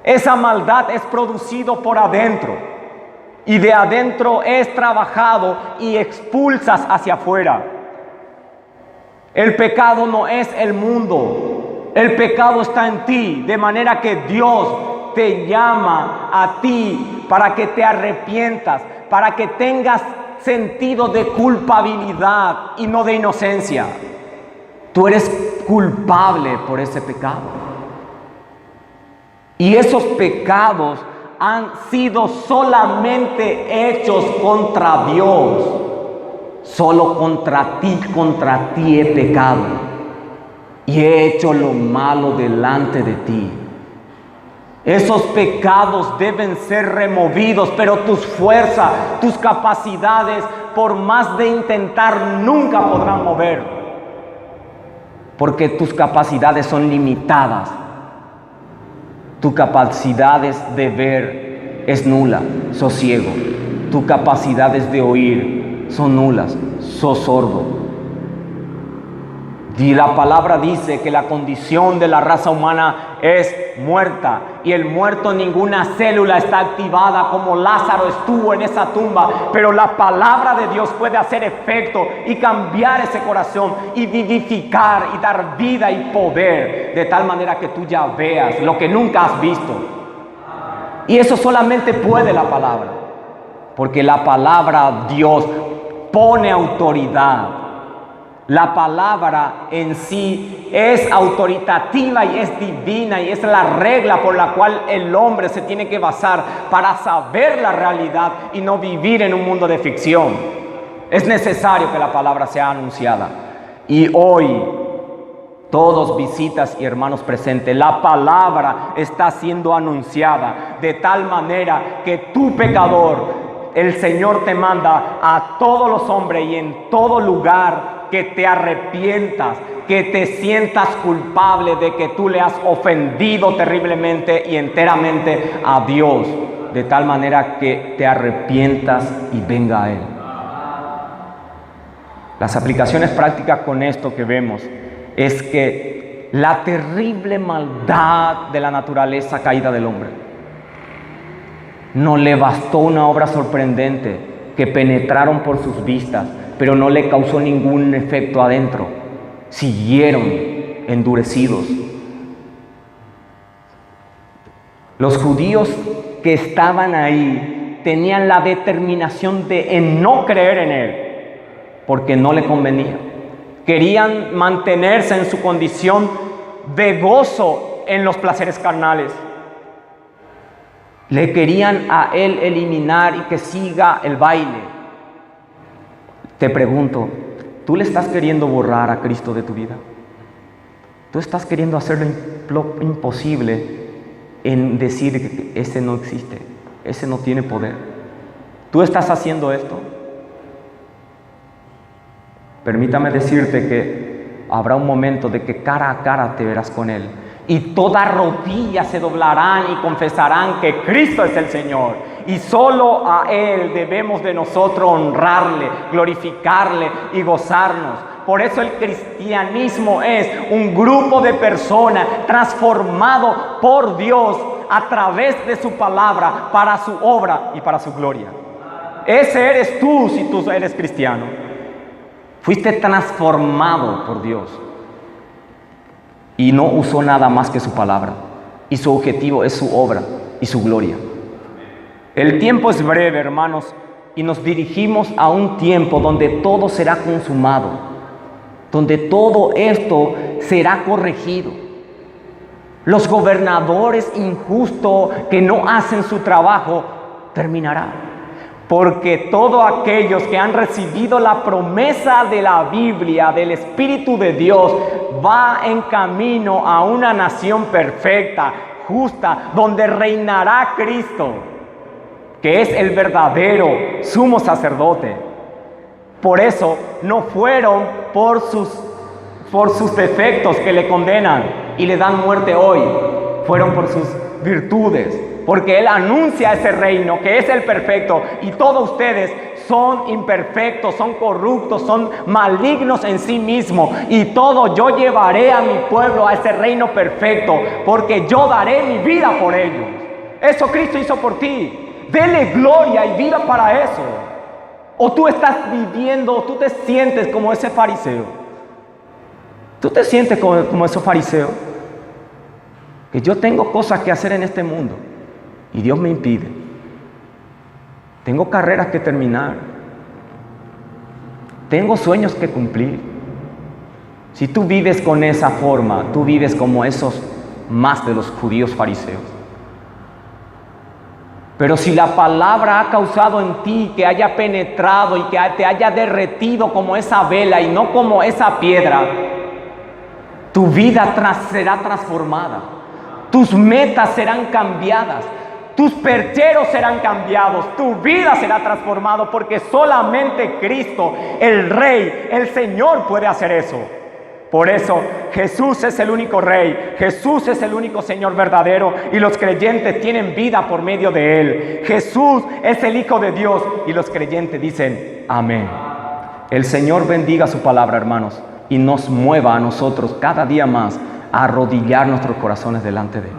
Esa maldad es producido por adentro, y de adentro es trabajado y expulsas hacia afuera. El pecado no es el mundo. El pecado está en ti, de manera que Dios te llama a ti para que te arrepientas, para que tengas sentido de culpabilidad y no de inocencia. Tú eres culpable por ese pecado. Y esos pecados han sido solamente hechos contra Dios. Solo contra ti he pecado y he hecho lo malo delante de ti. Esos pecados deben ser removidos, pero tus fuerzas, tus capacidades, por más de intentar, nunca podrán mover, porque tus capacidades son limitadas. Tu capacidad de ver es nula, sos ciego. Tus capacidades de oír son nulas, sos sordo. Y la palabra dice que la condición de la raza humana es muerta, y el muerto, ninguna célula está activada, como Lázaro estuvo en esa tumba. Pero la palabra de Dios puede hacer efecto y cambiar ese corazón y vivificar y dar vida y poder, de tal manera que tú ya veas lo que nunca has visto. Y eso solamente puede la palabra, porque la palabra Dios pone autoridad. La palabra en sí es autoritativa y es divina, y es la regla por la cual el hombre se tiene que basar para saber la realidad y no vivir en un mundo de ficción. Es necesario que la palabra sea anunciada. Y hoy, todos visitas y hermanos presentes, la palabra está siendo anunciada de tal manera que tú, pecador, el Señor te manda a todos los hombres y en todo lugar que te arrepientas, que te sientas culpable de que tú le has ofendido terriblemente y enteramente a Dios, de tal manera que te arrepientas y venga a Él. Las aplicaciones prácticas con esto que vemos es que la terrible maldad de la naturaleza caída del hombre no le bastó una obra sorprendente que penetraron por sus vistas, pero no le causó ningún efecto adentro. Siguieron endurecidos. Los judíos que estaban ahí tenían la determinación de no creer en Él, porque no le convenía. Querían mantenerse en su condición de gozo en los placeres carnales. Le querían a Él eliminar y que siga el baile. Te pregunto, ¿tú le estás queriendo borrar a Cristo de tu vida? ¿Tú estás queriendo hacer lo imposible en decir que ese no existe, ese no tiene poder? ¿Tú estás haciendo esto? Permítame decirte que habrá un momento de que cara a cara te verás con Él. Y todas rodillas se doblarán y confesarán que Cristo es el Señor. Y solo a Él debemos de nosotros honrarle, glorificarle y gozarnos. Por eso el cristianismo es un grupo de personas transformado por Dios a través de su palabra para su obra y para su gloria. Ese eres tú si tú eres cristiano. Fuiste transformado por Dios. Y no usó nada más que su palabra. Y su objetivo es su obra y su gloria. El tiempo es breve, hermanos, y nos dirigimos a un tiempo donde todo será consumado, donde todo esto será corregido. Los gobernadores injustos que no hacen su trabajo terminarán. Porque todos aquellos que han recibido la promesa de la Biblia, del Espíritu de Dios, va en camino a una nación perfecta, justa, donde reinará Cristo, que es el verdadero sumo sacerdote. Por eso no fueron por sus defectos que le condenan y le dan muerte hoy, fueron por sus virtudes. Porque Él anuncia ese reino que es el perfecto y todos ustedes son imperfectos, son corruptos, son malignos en sí mismos. Y todo yo llevaré a mi pueblo a ese reino perfecto porque yo daré mi vida por ellos. Eso Cristo hizo por ti. Dele gloria y viva para eso. O tú estás viviendo, o tú te sientes como ese fariseo. Tú te sientes como ese fariseo. Que yo tengo cosas que hacer en este mundo. Y Dios me impide. Tengo carreras que terminar. Tengo sueños que cumplir. Si tú vives con esa forma, tú vives como esos más de los judíos fariseos. Pero si la palabra ha causado en ti que haya penetrado y que te haya derretido como esa vela y no como esa piedra, tu vida será transformada. Tus metas serán cambiadas. Tus percheros serán cambiados, tu vida será transformada porque solamente Cristo, el Rey, el Señor puede hacer eso. Por eso Jesús es el único Rey, Jesús es el único Señor verdadero y los creyentes tienen vida por medio de Él. Jesús es el Hijo de Dios y los creyentes dicen amén. El Señor bendiga su palabra, hermanos, y nos mueva a nosotros cada día más a arrodillar nuestros corazones delante de Él.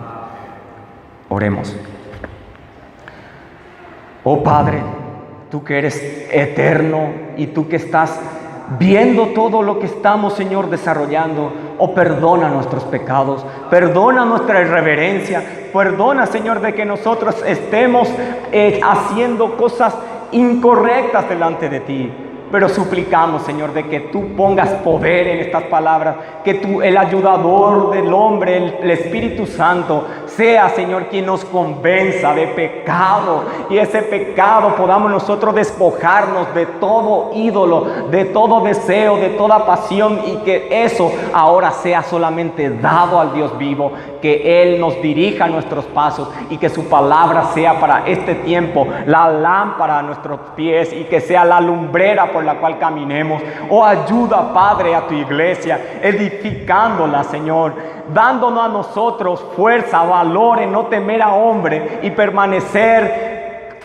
Oremos. Oh Padre, tú que eres eterno y tú que estás viendo todo lo que estamos, Señor, desarrollando, oh, perdona nuestros pecados, perdona nuestra irreverencia, perdona, Señor, de que nosotros estemos haciendo cosas incorrectas delante de ti. pero suplicamos, Señor, de que tú pongas poder en estas palabras, que tú, el ayudador del hombre, el Espíritu Santo, sea, Señor, quien nos convenza de pecado, y ese pecado podamos nosotros despojarnos de todo ídolo, de todo deseo, de toda pasión, y que eso ahora sea solamente dado al Dios vivo, que Él nos dirija nuestros pasos y que su palabra sea para este tiempo la lámpara a nuestros pies y que sea la lumbrera por la cual caminemos. Oh, ayuda, Padre, a tu iglesia, edificándola, Señor, dándonos a nosotros fuerza, valor en no temer a hombre y permanecer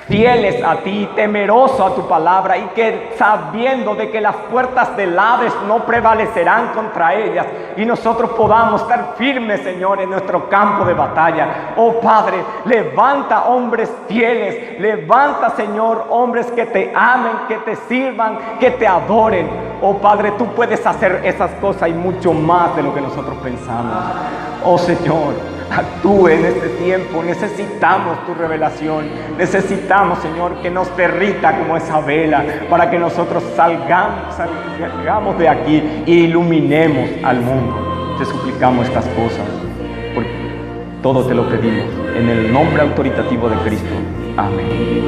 fieles a ti, temeroso a tu palabra, y que sabiendo de que las puertas del Hades no prevalecerán contra ellas, y nosotros podamos estar firmes, Señor, en nuestro campo de batalla. Oh Padre, levanta hombres fieles, levanta, Señor, hombres que te amen, que te sirvan, que te adoren. Oh Padre, tú puedes hacer esas cosas y mucho más de lo que nosotros pensamos. Oh Señor, actúe en este tiempo. Necesitamos tu revelación. Necesitamos, Señor, que nos derrita como esa vela, para que nosotros salgamos de aquí e iluminemos al mundo. Te suplicamos estas cosas, porque todo te lo pedimos en el nombre autoritativo de Cristo. Amén.